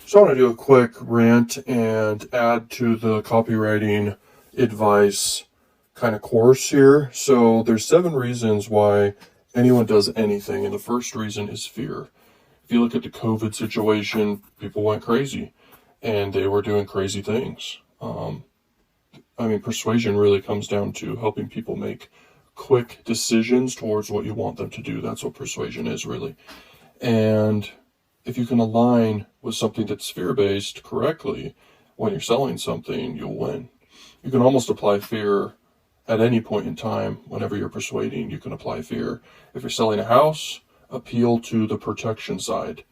So I want to do a quick rant and add to the copywriting advice kind of course here. So there's 7 reasons why anyone does anything, and the first reason is fear. If you look at the COVID situation, people went crazy and they were doing crazy things. Persuasion really comes down to helping people make quick decisions towards what you want them to do. That's what persuasion is, really. And if you can align with something that's fear-based correctly when you're selling something, you'll win. You can almost apply fear at any point in time. Whenever you're persuading, you can apply fear. If you're selling a house, appeal to the protection side.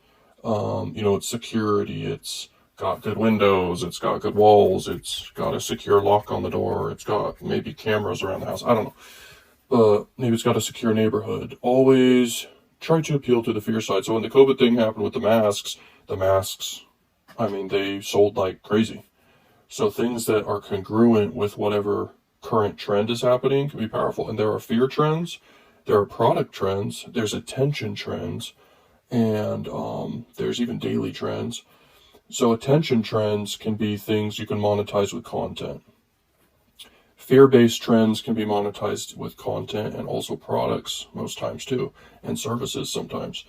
It's security, it's got good windows, it's got good walls, it's got a secure lock on the door, it's got maybe cameras around the house, I don't know. But maybe it's got a secure neighborhood. Always try to appeal to the fear side. So when the COVID thing happened with the masks, they sold like crazy. So things that are congruent with whatever current trend is happening can be powerful. And there are fear trends, there are product trends, there's attention trends, and there's even daily trends. So attention trends can be things you can monetize with content. Fear-based trends can be monetized with content and also products most times too, and services sometimes.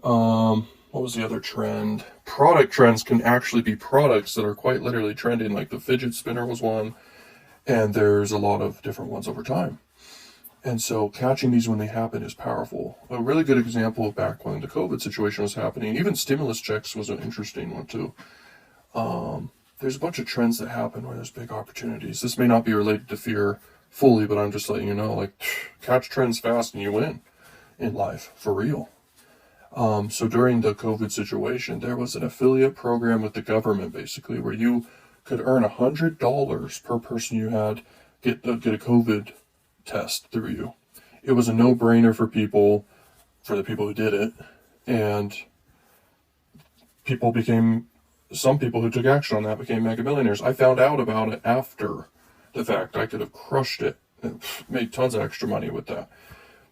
What was the other trend? Product trends can actually be products that are quite literally trending, like the fidget spinner was one, and there's a lot of different ones over time. And so catching these when they happen is powerful. A really good example of back when the COVID situation was happening, even stimulus checks was an interesting one too. There's a bunch of trends that happen where there's big opportunities. This may not be related to fear fully, but I'm just letting you know, catch trends fast and you win in life, for real. So during the COVID situation, there was an affiliate program with the government, basically, where you could earn $100 per person you had get a COVID test through you. It was a no-brainer for the people who did it, and some people who took action on that became mega millionaires. I found out about it after the fact. I could have crushed it and made tons of extra money with that.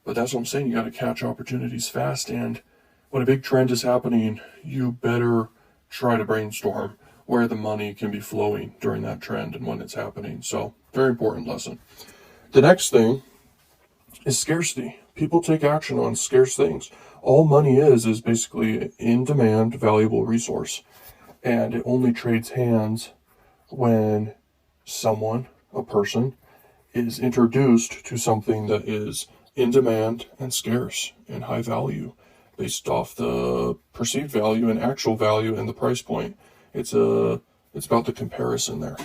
But that's what I'm saying. You got to catch opportunities fast, and when a big trend is happening, you better try to brainstorm where the money can be flowing during that trend and when it's happening. So, very important lesson. The next thing is scarcity. People take action on scarce things. All money is basically an in-demand, valuable resource. And it only trades hands when a person, is introduced to something that is in demand and scarce and high value based off the perceived value and actual value and the price point. It's about the comparison there.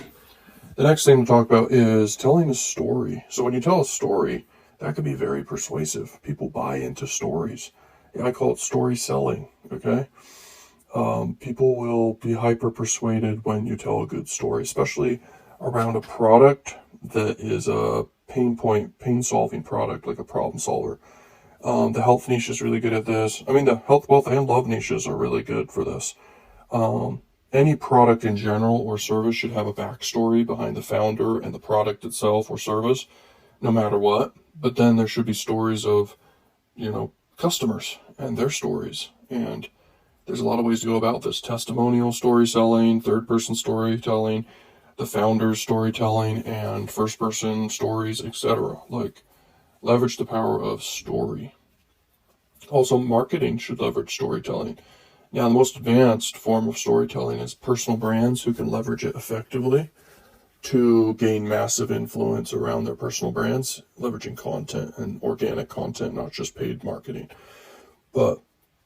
The next thing to talk about is telling a story. So when you tell a story, that can be very persuasive. People buy into stories. I call it story selling, okay? People will be hyper persuaded when you tell a good story, especially around a product that is a pain solving product, like a problem solver. The health niche is really good at this. The health, wealth, and love niches are really good for this. Any product in general or service should have a backstory behind the founder and the product itself or service, no matter what. But then there should be stories of, customers and their stories. And there's a lot of ways to go about this. Testimonial story selling, third-person storytelling, the founder's storytelling, and first-person stories, etc. Leverage the power of story. Also, marketing should leverage storytelling. Now, the most advanced form of storytelling is personal brands who can leverage it effectively to gain massive influence around their personal brands, leveraging content and organic content, not just paid marketing. But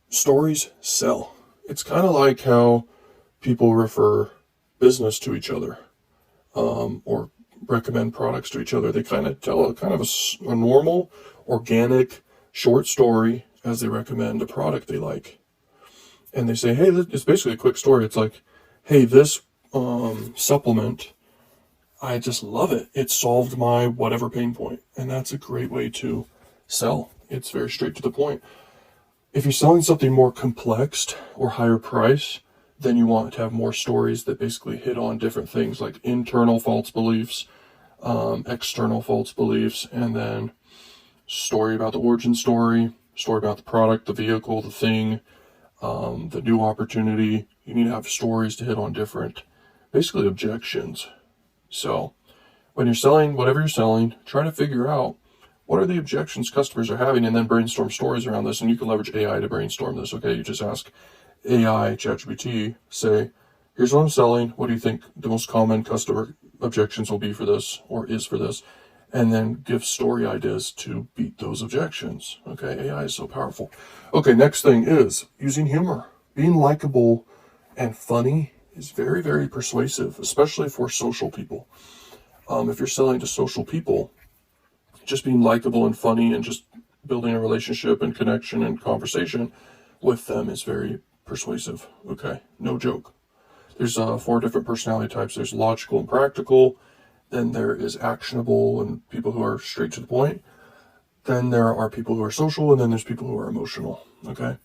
stories sell. It's kind of like how people refer business to each other, or recommend products to each other. They kind of tell a normal, organic, short story as they recommend a product they like. And they say, hey, it's basically a quick story. It's like, hey, this supplement, I just love it. It solved my whatever pain point. And that's a great way to sell. It's very straight to the point. If you're selling something more complex or higher price, then you want to have more stories that basically hit on different things like internal false beliefs, external false beliefs, and then story about the origin story about the product, the vehicle, the thing, the new opportunity. You need to have stories to hit on different, basically objections. So when you're selling whatever you're selling, try to figure out what are the objections customers are having and then brainstorm stories around this. And you can leverage AI to brainstorm this. Okay, you just ask AI, ChatGPT, say, here's what I'm selling. What do you think the most common customer objections will be for this or is for this? And then give story ideas to beat those objections. Okay, AI is so powerful. Okay, next thing is using humor. Being likable and funny is very, very persuasive, especially for social people. If you're selling to social people, just being likable and funny and just building a relationship and connection and conversation with them is very persuasive. Okay, no joke. There's 4 different personality types. There's logical and practical. Then there is actionable and people who are straight to the point. Then there are people who are social, and then there's people who are emotional. Okay,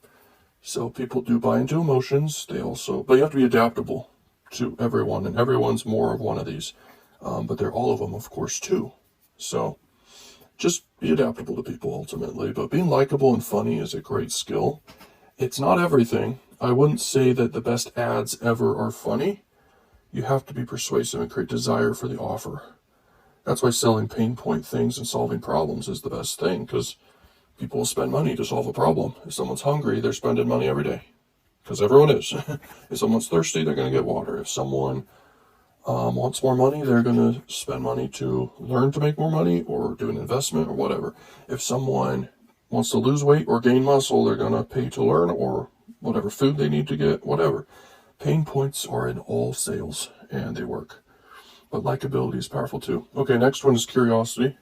so people do buy into emotions. But you have to be adaptable to everyone, and everyone's more of one of these. But they're all of them, of course, too. So just be adaptable to people ultimately. But being likable and funny is a great skill. It's not everything. I wouldn't say that the best ads ever are funny. You have to be persuasive and create desire for the offer. That's why selling pain point things and solving problems is the best thing, because people will spend money to solve a problem. If someone's hungry, they're spending money every day, because everyone is. If someone's thirsty, they're going to get water. If someone wants more money, they're going to spend money to learn to make more money or do an investment or whatever. If someone wants to lose weight or gain muscle, they're going to pay to learn or whatever food they need to get, whatever. Pain points are in all sales and they work. But likability is powerful too. Okay, next one is curiosity.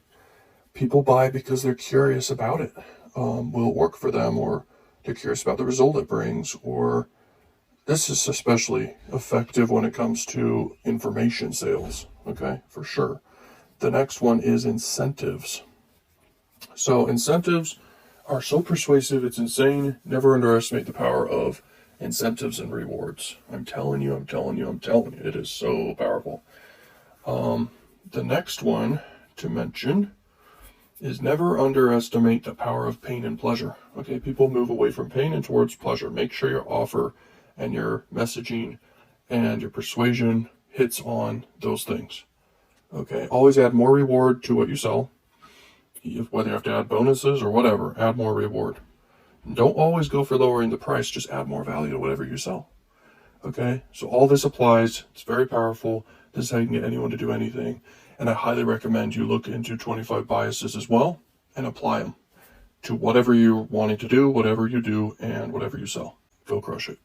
People buy because they're curious about it. Will it work for them, or they're curious about the result it brings, or this is especially effective when it comes to information sales, okay, for sure. The next one is incentives. So incentives are so persuasive, it's insane. Never underestimate the power of incentives and rewards. I'm telling you, it is so powerful. The next one to mention is never underestimate the power of pain and pleasure. Okay, people move away from pain and towards pleasure. Make sure your offer and your messaging and your persuasion hits on those things. Okay, always add more reward to what you sell. Whether you have to add bonuses or whatever, add more reward. Don't always go for lowering the price, just add more value to whatever you sell. Okay, so all this applies. It's very powerful. This is how you can get anyone to do anything. And I highly recommend you look into 25 biases as well and apply them to whatever you're wanting to do, whatever you do, and whatever you sell. Go crush it.